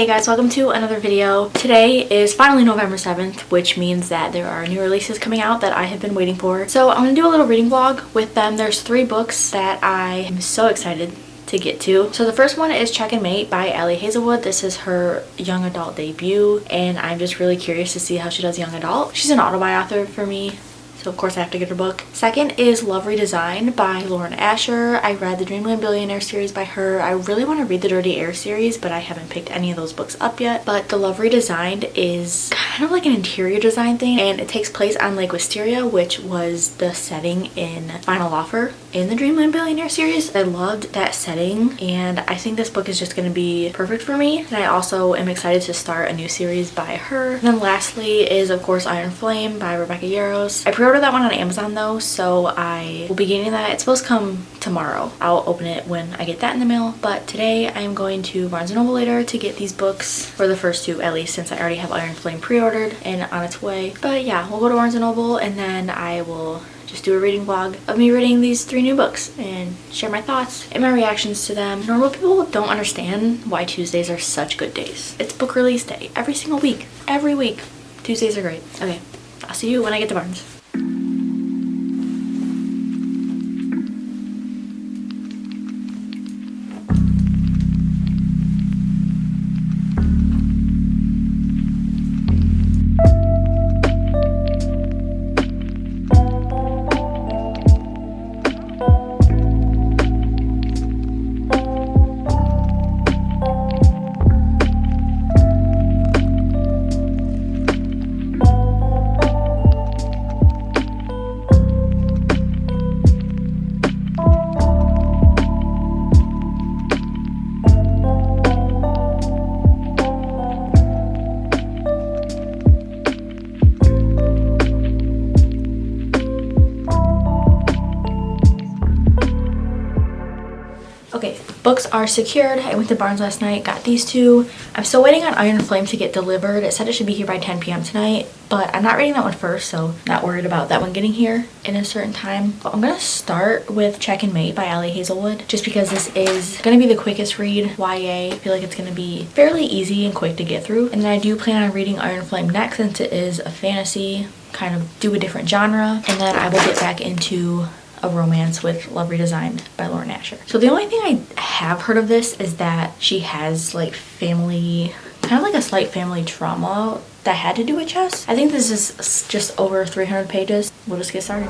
guys, welcome to another video. Today is finally November 7th, which means that there are new releases coming out that I have been waiting for. So I'm gonna do a little reading vlog with them. There's 3 books that I am so excited to get to. So the first one is Check and Mate by Ali Hazelwood. This is her young adult debut and I'm just really curious to see how she does young adult. She's an auto-buy author for me, so of course I have to get her book. Second is Love Redesigned by Lauren Asher. I read the Dreamland Billionaire series by her. I really want to read the Dirty Air series, but I haven't picked any of those books up yet. But the Love Redesigned is kind of like an interior design thing, and it takes place on Lake Wisteria, which was the setting in Final Offer in the Dreamland Billionaire series. I loved that setting, and I think this book is just going to be perfect for me. And I also am excited to start a new series by her. And then lastly is, of course, Iron Flame by Rebecca Yarros. I pre-ordered that one on Amazon though, so I will be getting that. It's supposed to come tomorrow. I'll open it when I get that in the mail, but today I am going to Barnes & Noble later to get these books, for the first 2 at least, since I already have Iron Flame pre-ordered and on its way. But yeah, we'll go to Barnes & Noble and then I will just do a reading vlog of me reading these 3 new books and share my thoughts and my reactions to them. Normal people don't understand why Tuesdays are such good days. It's book release day every single week. Every week. Tuesdays are great. Okay, I'll see you when I get to Barnes. Okay, books are secured. I went to Barnes last night, got these 2. I'm still waiting on Iron Flame to get delivered. It said it should be here by 10 p.m. tonight, but I'm not reading that one first, so not worried about that one getting here in a certain time. But I'm gonna start with Check and Mate by Ali Hazelwood, just because this is gonna be the quickest read YA. I feel like it's gonna be fairly easy and quick to get through. And then I do plan on reading Iron Flame next, since it is a fantasy, kind of do a different genre, and then I will get back into a romance with Love Redesigned by Lauren Asher. So the only thing I have heard of this is that she has like family, kind of like a slight family trauma that had to do with chess. I think this is just over 300 pages. We'll just get started.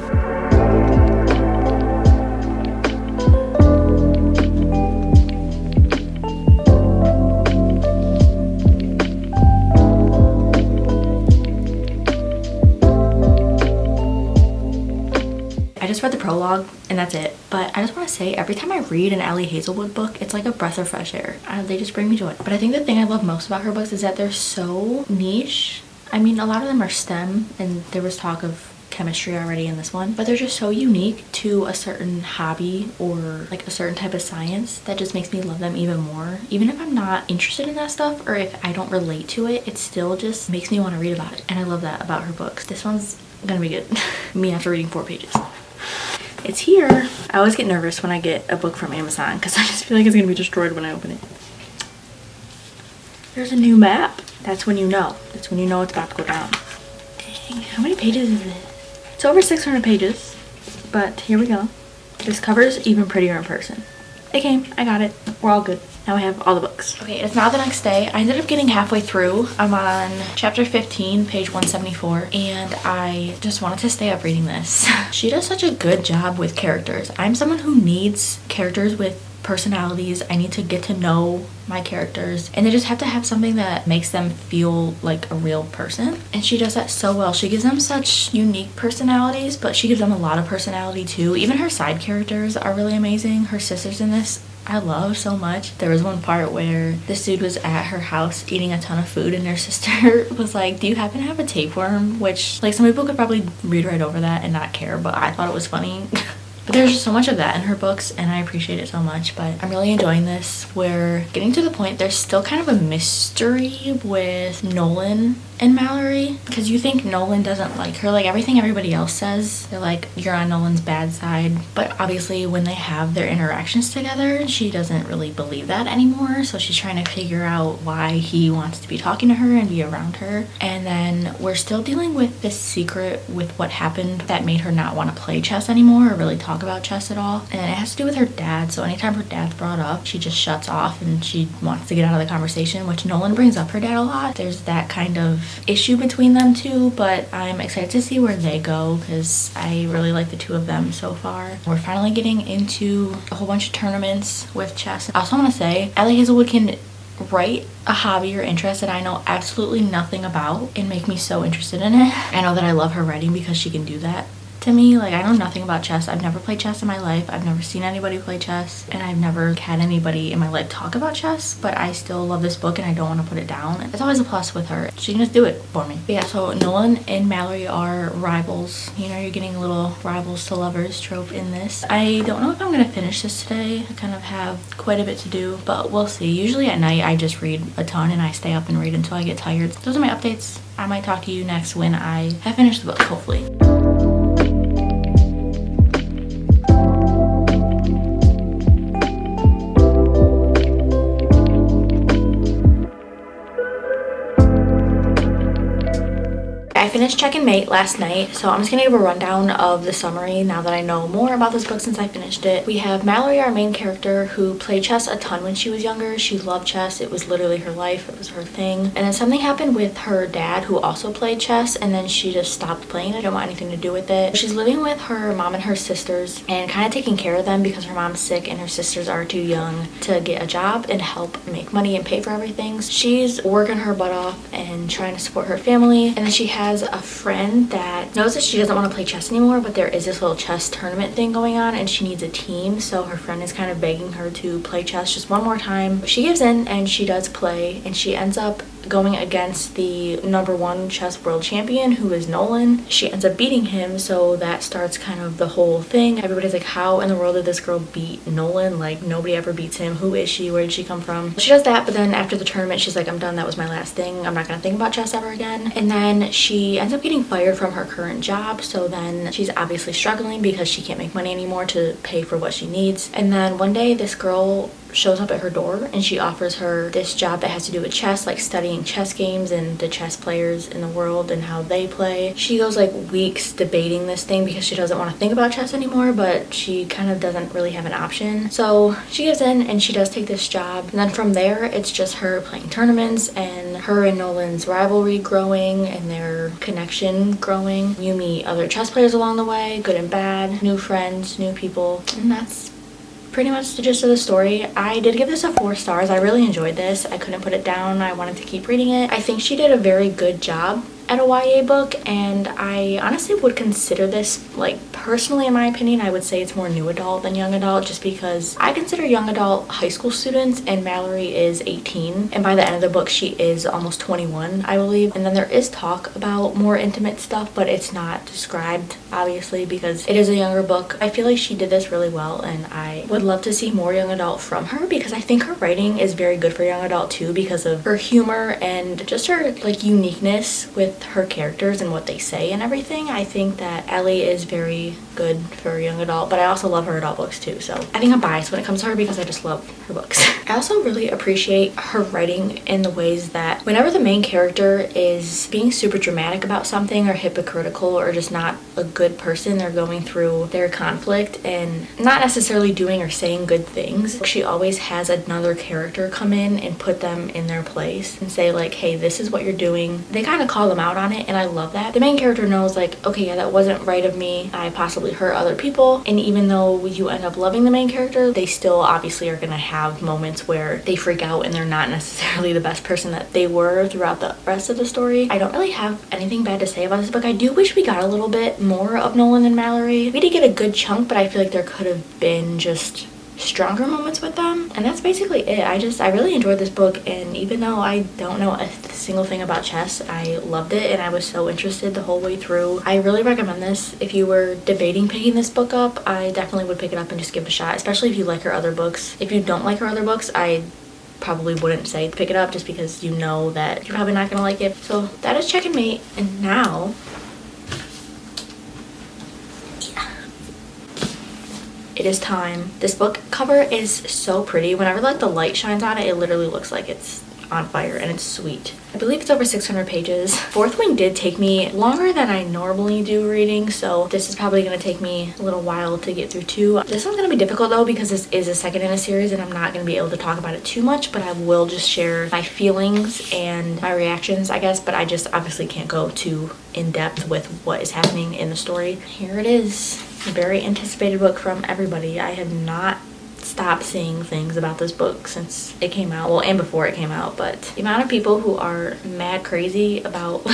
I just read the prologue and that's it, but I just want to say every time I read an Ali Hazelwood book, it's like a breath of fresh air. They just bring me joy. But I think the thing I love most about her books is that they're so niche. I mean, a lot of them are STEM, and there was talk of chemistry already in this one, but they're just so unique to a certain hobby or like a certain type of science that just makes me love them even more. Even if I'm not interested in that stuff or if I don't relate to it, it still just makes me want to read about it, and I love that about her books. This one's gonna be good. Me after reading 4 pages. It's here. I always get nervous when I get a book from Amazon because I just feel like it's gonna be destroyed when I open it. There's a new map. That's when you know. That's when you know it's about to go down. Dang, how many pages is this? It's over 600 pages, but here we go. This cover is even prettier in person. It came. I got it. We're all good. Now I have all the books. Okay, it's now the next day. I ended up getting halfway through. I'm on chapter 15, page 174, and I just wanted to stay up reading this. She does such a good job with characters. I'm someone who needs characters with personalities. I need to get to know my characters, and they just have to have something that makes them feel like a real person, and she does that so well. She gives them such unique personalities, but she gives them a lot of personality too. Even her side characters are really amazing. Her sisters in this I love so much. There was one part where this dude was at her house eating a ton of food and her sister was like, do you happen to have a tapeworm? Which, like, some people could probably read right over that and not care, but I thought it was funny. But there's just so much of that in her books and I appreciate it so much. But I'm really enjoying this. We're getting to the point, there's still kind of a mystery with Nolan in Mallory, because you think Nolan doesn't like her. Like, everything everybody else says, they're like, you're on Nolan's bad side. But obviously when they have their interactions together, she doesn't really believe that anymore. So she's trying to figure out why he wants to be talking to her and be around her. And then we're still dealing with this secret with what happened that made her not want to play chess anymore or really talk about chess at all. And it has to do with her dad. So anytime her dad's brought up, she just shuts off and she wants to get out of the conversation, which Nolan brings up her dad a lot. There's that kind of issue between them two, but I'm excited to see where they go because I really like the two of them so far. We're finally getting into a whole bunch of tournaments with chess. I also want to say, Allie Hazelwood can write a hobby or interest that I know absolutely nothing about and make me so interested in it. I know that I love her writing because she can do that to me. Like, I know nothing about chess. I've never played chess in my life. I've never seen anybody play chess, and I've never had anybody in my life talk about chess, but I still love this book and I don't want to put it down. It's always a plus with her. She can just do it for me. But yeah, so Nolan and Mallory are rivals. You know, you're getting a little rivals to lovers trope in this. I don't know if I'm gonna finish this today. I kind of have quite a bit to do, but we'll see. Usually at night I just read a ton and I stay up and read until I get tired. Those are my updates. I might talk to you next when I have finished the book, hopefully. I finished Check and Mate last night, so I'm just gonna give a rundown of the summary now that I know more about this book since I finished it. We have Mallory, our main character, who played chess a ton when she was younger. She loved chess. It was literally her life. It was her thing. And then something happened with her dad, who also played chess, and then she just stopped playing it. I don't want anything to do with it. She's living with her mom and her sisters and kind of taking care of them because her mom's sick and her sisters are too young to get a job and help make money and pay for everything. She's working her butt off and trying to support her family. And then she has a friend that knows that she doesn't want to play chess anymore, but there is this little chess tournament thing going on and she needs a team, so her friend is kind of begging her to play chess just one more time. She gives in and she does play, and she ends up going against the #1 chess world champion, who is Nolan. She ends up beating him, so that starts kind of the whole thing. Everybody's like, how in the world did this girl beat Nolan? Like, nobody ever beats him. Who is she? Where did she come from? She does that, but then after the tournament she's like, I'm done. That was my last thing. I'm not gonna think about chess ever again. And then she ends up getting fired from her current job, so then she's obviously struggling because she can't make money anymore to pay for what she needs. And then one day this girl shows up at her door and she offers her this job that has to do with chess, like studying chess games and the chess players in the world and how they play. She goes like weeks debating this thing because she doesn't want to think about chess anymore, but she kind of doesn't really have an option. So she gives in and she does take this job, and then from there it's just her playing tournaments and her and Nolan's rivalry growing and their connection growing. You meet other chess players along the way, good and bad, new friends, new people, and that's pretty much the gist of the story. I did give this a 4 stars. I really enjoyed this. I couldn't put it down. I wanted to keep reading it. I think she did a very good job at a YA book, and I honestly would consider this, like, personally in my opinion, I would say it's more new adult than young adult, just because I consider young adult high school students and Mallory is 18, and by the end of the book she is almost 21, I believe. And then there is talk about more intimate stuff, but it's not described obviously because it is a younger book. I feel like she did this really well, and I would love to see more young adult from her because I think her writing is very good for young adult too, because of her humor and just her like uniqueness with her characters and what they say and everything. I think that Ellie is very good for young adult, but I also love her adult books too, so I think I'm biased when it comes to her because I just love her books. I also really appreciate her writing in the ways that whenever the main character is being super dramatic about something or hypocritical or just not a good person, they're going through their conflict and not necessarily doing or saying good things, she always has another character come in and put them in their place and say like, hey, this is what you're doing. They kind of call them out on it, and I love that. The main character knows like, okay, yeah, that wasn't right of me. I possibly hurt other people, and even though you end up loving the main character, they still obviously are gonna have moments where they freak out and they're not necessarily the best person that they were throughout the rest of the story. I don't really have anything bad to say about this book. I do wish we got a little bit more of Nolan and Mallory. We did get a good chunk, but I feel like there could have been just stronger moments with them, and that's basically it. I really enjoyed this book, and even though I don't know a single thing about chess, I loved it and I was so interested the whole way through. I really recommend this. If you were debating picking this book up, I definitely would pick it up and just give it a shot, especially if you like her other books. If you don't like her other books, I probably wouldn't say pick it up just because you know that you're probably not gonna like it. So that is Check and Mate, and now it is time. This book cover is so pretty. Whenever like the light shines on it, it literally looks like it's on fire, and it's sweet. I believe it's over 600 pages. Fourth Wing did take me longer than I normally do reading, so this is probably gonna take me a little while to get through too. This one's gonna be difficult though because this is a second in a series and I'm not gonna be able to talk about it too much, but I will just share my feelings and my reactions, I guess, but I just obviously can't go too in depth with what is happening in the story. Here it is. A very anticipated book from everybody. I have not stopped seeing things about this book since it came out, well, and before it came out, but the amount of people who are mad crazy about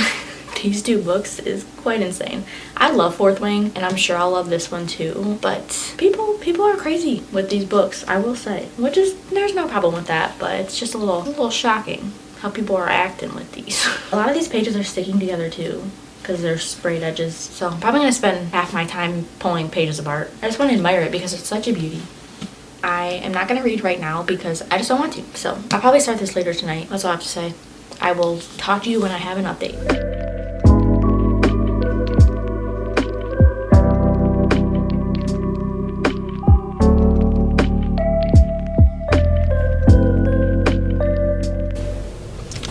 these two books is quite insane. I love Fourth Wing, and I'm sure I'll love this one too, but people are crazy with these books, I will say, which is, there's no problem with that, but it's just a little shocking how people are acting with these. A lot of these pages are sticking together too, because they're sprayed edges, so I'm probably gonna spend half my time pulling pages apart. I just want to admire it because it's such a beauty. I am not going to read right now because I just don't want to, so I'll probably start this later tonight. That's all I have to say. I will talk to you when I have an update.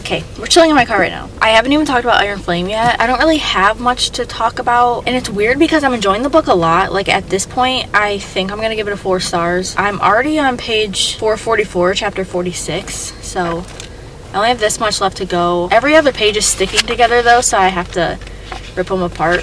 Okay, we're chilling in my car right now. I haven't even talked about Iron Flame yet. I don't really have much to talk about, and it's weird because I'm enjoying the book a lot. Like at this point, I think I'm gonna give it a 4 stars. I'm already on page 444, chapter 46, so I only have this much left to go. Every other page is sticking together though, so I have to rip them apart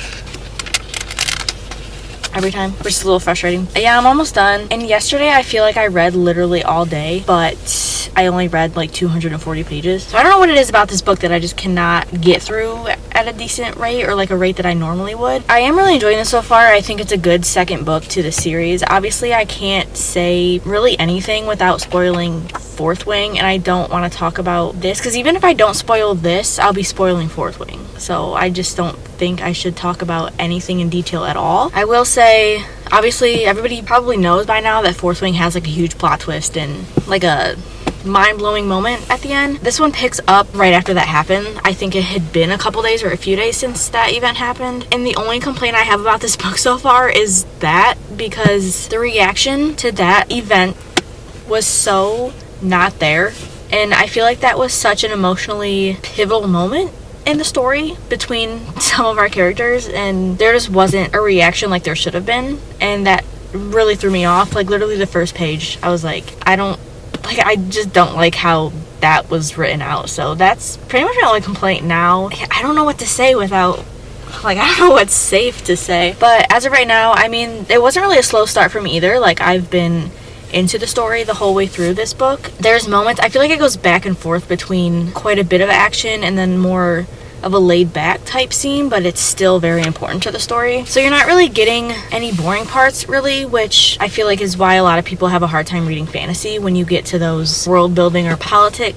every time, which is a little frustrating. Yeah, I'm almost done. And yesterday I feel like I read literally all day, but I only read like 240 pages. So I don't know what it is about this book that I just cannot get through at a decent rate, or like a rate that I normally would. I am really enjoying this so far. I think it's a good second book to the series. Obviously I can't say really anything without spoiling Fourth Wing, and I don't want to talk about this because even if I don't spoil this, I'll be spoiling Fourth Wing. So I just don't think I should talk about anything in detail at all. I will say, obviously everybody probably knows by now that Fourth Wing has like a huge plot twist and like a mind-blowing moment at the end. This one picks up right after that happened. I think it had been a couple days or a few days since that event happened, and the only complaint I have about this book so far is that, because the reaction to that event was so not there, and I feel like that was such an emotionally pivotal moment in the story between some of our characters, and there just wasn't a reaction like there should have been, and that really threw me off. Like literally the first page I was like, I just don't like how that was written out. So that's pretty much my only complaint now. I don't know what to say without, like, I don't know what's safe to say, but as of right now, I mean, it wasn't really a slow start for me either. Like, I've been into the story the whole way through this book. There's moments, I feel like it goes back and forth between quite a bit of action and then more of a laid back type scene, but it's still very important to the story. So you're not really getting any boring parts really, which I feel like is why a lot of people have a hard time reading fantasy when you get to those world building or politic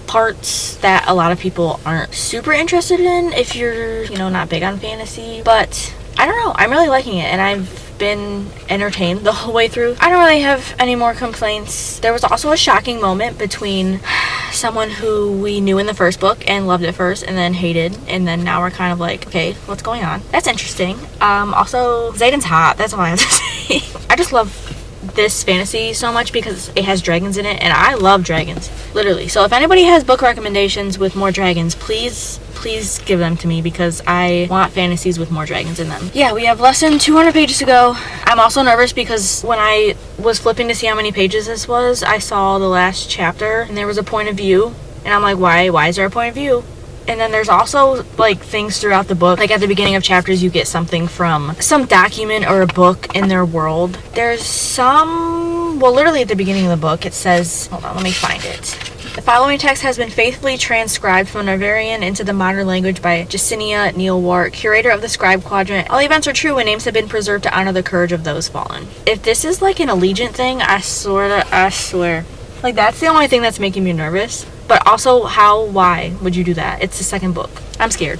parts that a lot of people aren't super interested in if you're, you know, not big on fantasy. But I don't know, I'm really liking it, and I've been entertained the whole way through. I don't really have any more complaints. There was also a shocking moment between someone who we knew in the first book and loved at first and then hated, and then now we're kind of like, okay, what's going on? That's interesting. Also, Xaden's hot. That's all I have to say. I just love this fantasy so much because it has dragons in it, and I love dragons, literally. So if anybody has book recommendations with more dragons, please give them to me because I want fantasies with more dragons in them. Yeah, we have less than 200 pages to go. I'm also nervous because when I was flipping to see how many pages this was, I saw the last chapter and there was a point of view, and I'm like, why is there a point of view? And then there's also like things throughout the book, like at the beginning of chapters you get something from some document or a book in their world. There's some, well, literally at the beginning of the book it says, hold on, let me find it. The following text has been faithfully transcribed from Narvarian into the modern language by Jacinia Neil Wart, curator of the Scribe Quadrant. All events are true and names have been preserved to honor the courage of those fallen. If this is like an Allegiant thing, I swear. Like, that's the only thing that's making me nervous. But also, why would you do that? It's the second book. I'm scared.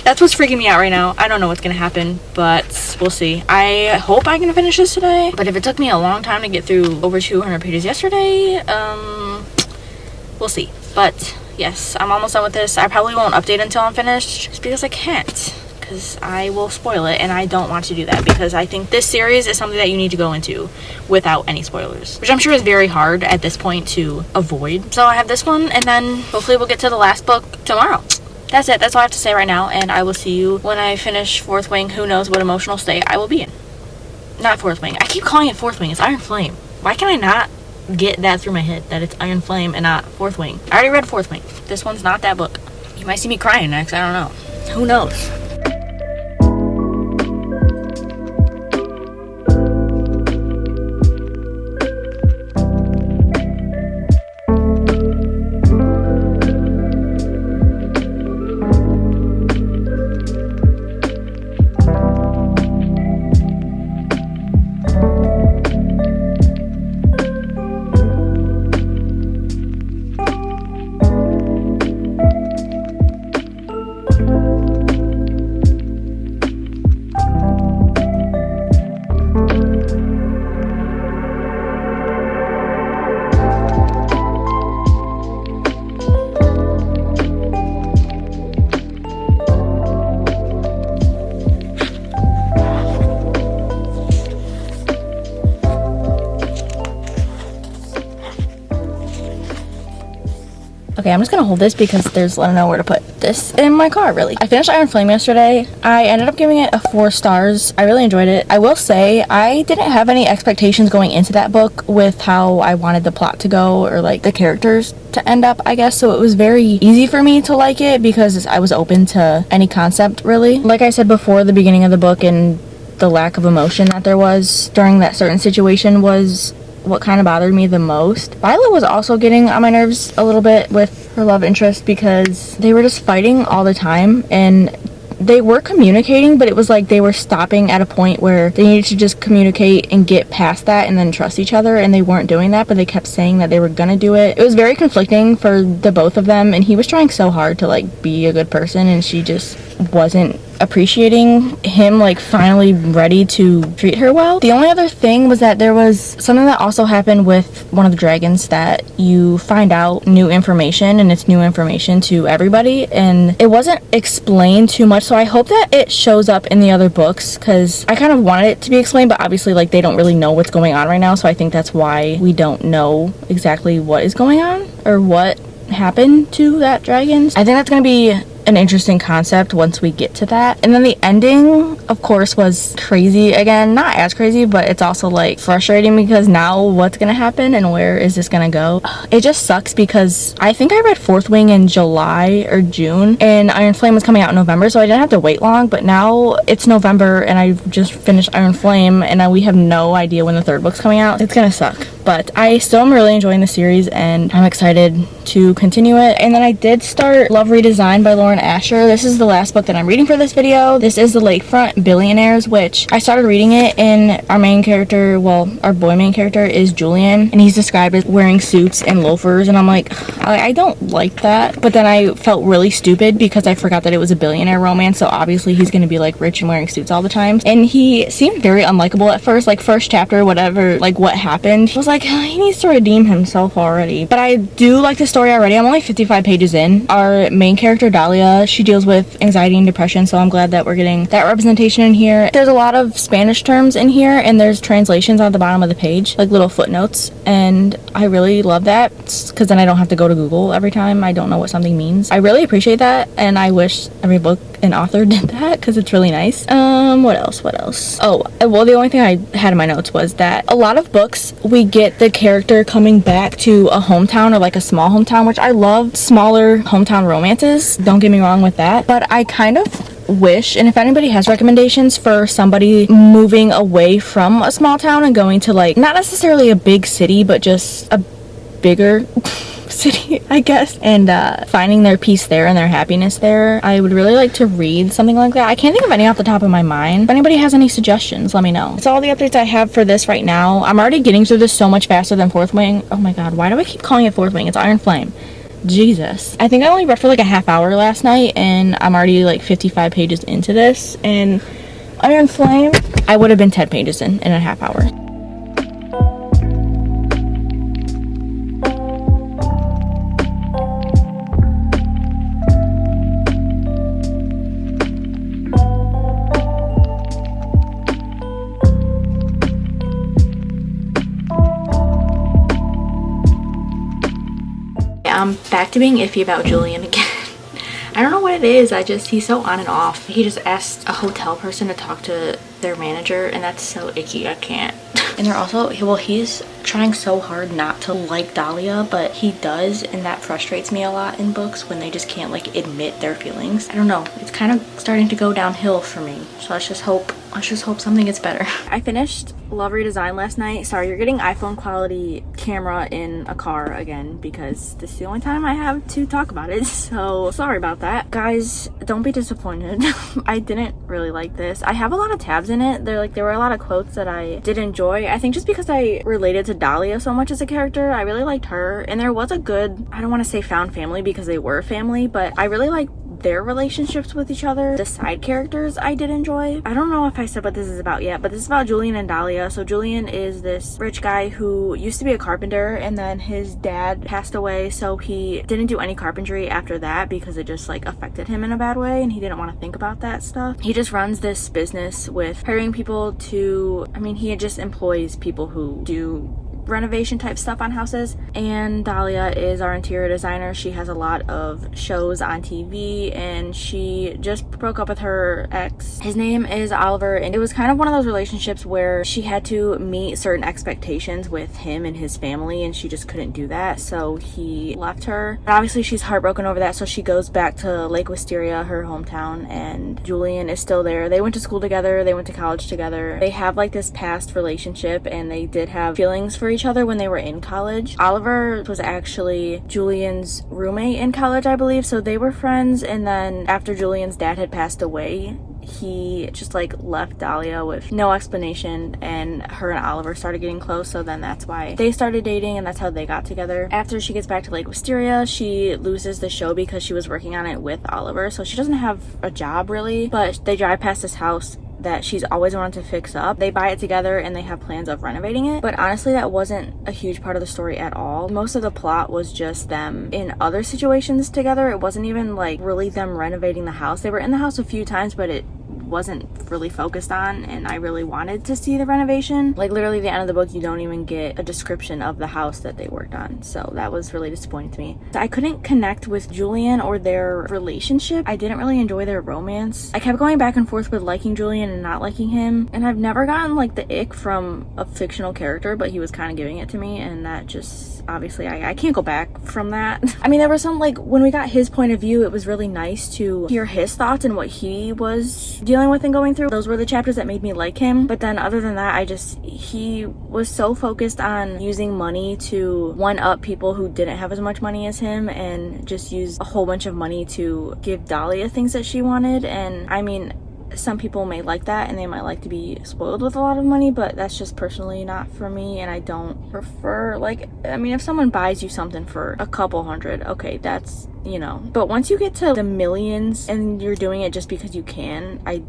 That's what's freaking me out right now. I don't know what's gonna happen, but we'll see. I hope I can finish this today, but if it took me a long time to get through over 200 pages yesterday, we'll see. But yes, I'm almost done with this. I probably won't update until I'm finished, just because I can't, because I will spoil it, and I don't want to do that, because I think this series is something that you need to go into without any spoilers, which I'm sure is very hard at this point to avoid. So I have this one, and then hopefully we'll get to the last book tomorrow. That's it. That's all I have to say right now, and I will see you when I finish Fourth Wing. Who knows what emotional state I will be in. Not Fourth Wing. I keep calling it Fourth Wing. It's Iron Flame. Why can I not get that through my head that it's Iron Flame and not Fourth Wing? I already read Fourth Wing. This one's not that book. You might see me crying next. I don't know. Who knows? Okay, I'm just gonna hold this because I don't know where to put this in my car, really. I finished Iron Flame yesterday. I ended up giving it a 4 stars. I really enjoyed it. I will say, I didn't have any expectations going into that book with how I wanted the plot to go, or like the characters to end up, I guess. So it was very easy for me to like it because I was open to any concept, really. Like I said before, the beginning of the book and the lack of emotion that there was during that certain situation was what kind of bothered me the most. Violet was also getting on my nerves a little bit with her love interest because they were just fighting all the time, and they were communicating, but it was like they were stopping at a point where they needed to just communicate and get past that and then trust each other, and they weren't doing that, but they kept saying that they were gonna do it. It was very conflicting for the both of them, and he was trying so hard to like be a good person, and she just wasn't appreciating him like finally ready to treat her well. The only other thing was that there was something that also happened with one of the dragons, that you find out new information, and it's new information to everybody, and it wasn't explained too much, so I hope that it shows up in the other books, because I kind of wanted it to be explained, but obviously like they don't really know what's going on right now, so I think that's why we don't know exactly what is going on or what happened to that dragon. I think that's gonna be an interesting concept once we get to that. And then the ending, of course, was crazy again. Not as crazy, but it's also like frustrating because now what's gonna happen and where is this gonna go? It just sucks because I think I read Fourth Wing in July or June, and Iron Flame was coming out in November, so I didn't have to wait long, but now it's November and I just finished Iron Flame, and now we have no idea when the third book's coming out. It's gonna suck. But I still am really enjoying the series, and I'm excited to continue it. And then I did start Love Redesigned by Lauren Asher. This is the last book that I'm reading for this video. This is the Lakefront Billionaires, which I started reading it, and our main character, well, our boy main character is Julian, and he's described as wearing suits and loafers, and I'm like, I don't like that. But then I felt really stupid because I forgot that it was a billionaire romance, so obviously he's gonna be like rich and wearing suits all the time. And he seemed very unlikable at first, like first chapter, whatever, like what happened. I was like, he needs to redeem himself already. But I do like the story already. I'm only 55 pages in. Our main character, Dahlia, she deals with anxiety and depression, so I'm glad that we're getting that representation in here. There's a lot of Spanish terms in here, and there's translations on the bottom of the page, like little footnotes, and I really love that because then I don't have to go to Google every time I don't know what something means. I really appreciate that, and I wish every book and author did that because it's really nice. What else? Oh, well, the only thing I had in my notes was that a lot of books we get the character coming back to a hometown or like a small hometown, which I love smaller hometown romances, don't get me wrong with that, but I kind of wish, and if anybody has recommendations for somebody moving away from a small town and going to like not necessarily a big city but just a bigger city, I guess, and finding their peace there and their happiness there, I would really like to read something like that. I can't think of any off the top of my mind. If anybody has any suggestions, let me know. That's all the updates I have for this right now. I'm already getting through this so much faster than Fourth Wing. Oh my god, why do I keep calling it Fourth Wing? It's Iron Flame. Jesus. I think I only read for like a half hour last night, and I'm already like 55 pages into this, and Iron Flame, I would have been 10 pages in a half hour. I'm back to being iffy about Julian again. I don't know what it is. He's so on and off. He just asked a hotel person to talk to their manager, and that's so icky. I can't. And they're also, well, he's trying so hard not to like Dahlia, but he does, and that frustrates me a lot in books when they just can't like admit their feelings. I don't know. It's kind of starting to go downhill for me. So let's just hope something gets better. I finished Love Redesigned last night. Sorry, you're getting iPhone quality camera in a car again because this is the only time I have to talk about it. So sorry about that. Guys, don't be disappointed. I didn't really like this. I have a lot of tabs in it. There were a lot of quotes that I did enjoy. I think just because I related to Dahlia so much as a character, I really liked her. And there was a good, I don't want to say found family because they were family, but I really liked their relationships with each other. The side characters I did enjoy. I don't know if I said what this is about yet, but this is about Julian and Dahlia. So Julian is this rich guy who used to be a carpenter, and then his dad passed away, so he didn't do any carpentry after that because it just like affected him in a bad way, and he didn't want to think about that stuff. He just runs this business with hiring people to, he just employs people who do renovation type stuff on houses. And Dahlia is our interior designer. She has a lot of shows on TV, and she just broke up with her ex. His name is Oliver, and it was kind of one of those relationships where she had to meet certain expectations with him and his family, and she just couldn't do that, so he left her. And obviously she's heartbroken over that, so she goes back to Lake Wisteria, her hometown, and Julian is still there. They went to school together, they went to college together. They have like this past relationship, and they did have feelings for each other when they were in college. Oliver was actually Julian's roommate in college, I believe, so they were friends. And then after Julian's dad had passed away, he just like left Dahlia with no explanation, and her and Oliver started getting close, so then that's why they started dating, and that's how they got together. After she gets back to Lake Wisteria, she loses the show because she was working on it with Oliver, so she doesn't have a job really, but they drive past this house that she's always wanted to fix up. They buy it together and they have plans of renovating it, but honestly that wasn't a huge part of the story at all. Most of the plot was just them in other situations together. It wasn't even like really them renovating the house. They were in the house a few times, but it wasn't really focused on, and I really wanted to see the renovation. Like literally the end of the book, you don't even get a description of the house that they worked on, so that was really disappointing to me. I couldn't connect with Julian or their relationship. I didn't really enjoy their romance. I kept going back and forth with liking Julian and not liking him, and I've never gotten like the ick from a fictional character, but he was kind of giving it to me, and that just obviously I can't go back from that. There was some, like, when we got his point of view, it was really nice to hear his thoughts and what he was dealing with and going through. Those were the chapters that made me like him. But then other than that, he was so focused on using money to one up people who didn't have as much money as him, and just use a whole bunch of money to give Dahlia things that she wanted. And some people may like that, and they might like to be spoiled with a lot of money, but that's just personally not for me, and I don't prefer, like, if someone buys you something for a couple hundred, okay, that's, but once you get to the millions and you're doing it just because you can, I'm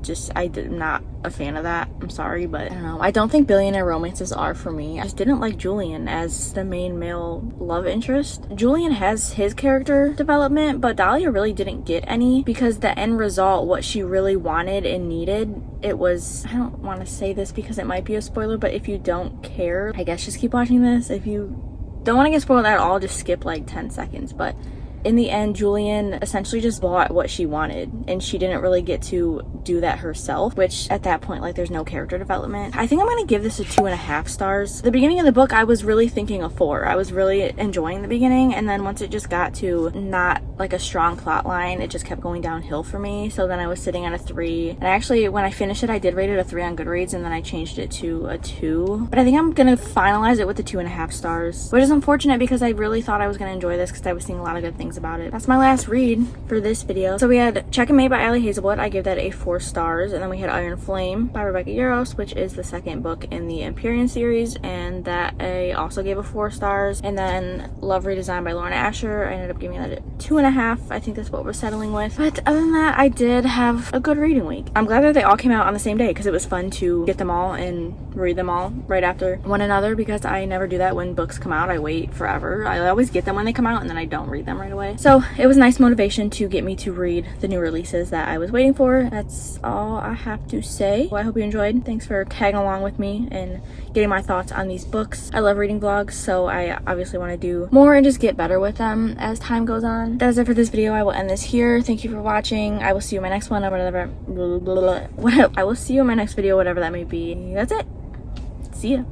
not a fan of that. I'm sorry, but I don't know. I don't think billionaire romances are for me. I just didn't like Julian as the main male love interest. Julian has his character development, but Dahlia really didn't get any, because the end result, what she really wanted and needed, it was, I don't want to say this because it might be a spoiler, but if you don't care, I guess just keep watching this. If you don't want to get spoiled at all, just skip like 10 seconds, but in the end, Julian essentially just bought what she wanted, and she didn't really get to do that herself, which at that point, like, there's no character development. I think I'm gonna give this a 2.5 stars. The beginning of the book, I was really thinking a 4. I was really enjoying the beginning, and then once it just got to not like a strong plot line, it just kept going downhill for me. So then I was sitting at a 3, and actually when I finished it, I did rate it a 3 on Goodreads, and then I changed it to a 2. But I think I'm gonna finalize it with the 2.5 stars, which is unfortunate because I really thought I was gonna enjoy this because I was seeing a lot of good things about it. That's my last read for this video. So we had Check and Mate by Allie Hazelwood. I gave that a 4 stars. And then we had Iron Flame by Rebecca Yarros, which is the second book in the Empyrean series, and that I also gave a 4 stars. And then Love Redesigned by Lauren Asher, I ended up giving that 2.5. I think that's what we're settling with. But other than that, I did have a good reading week. I'm glad that they all came out on the same day because it was fun to get them all and read them all right after one another, because I never do that when books come out. I wait forever. I always get them when they come out and then I don't read them right away. So it was nice motivation to get me to read the new releases that I was waiting for. That's all I have to say. Well, I hope you enjoyed. Thanks for tagging along with me and getting my thoughts on these books. I love reading vlogs, so I obviously want to do more and just get better with them as time goes on. That is it for this video. I will end this here. Thank you for watching. I will see you in my next one or whatever. I will see you in my next video, whatever that may be. That's it. See ya.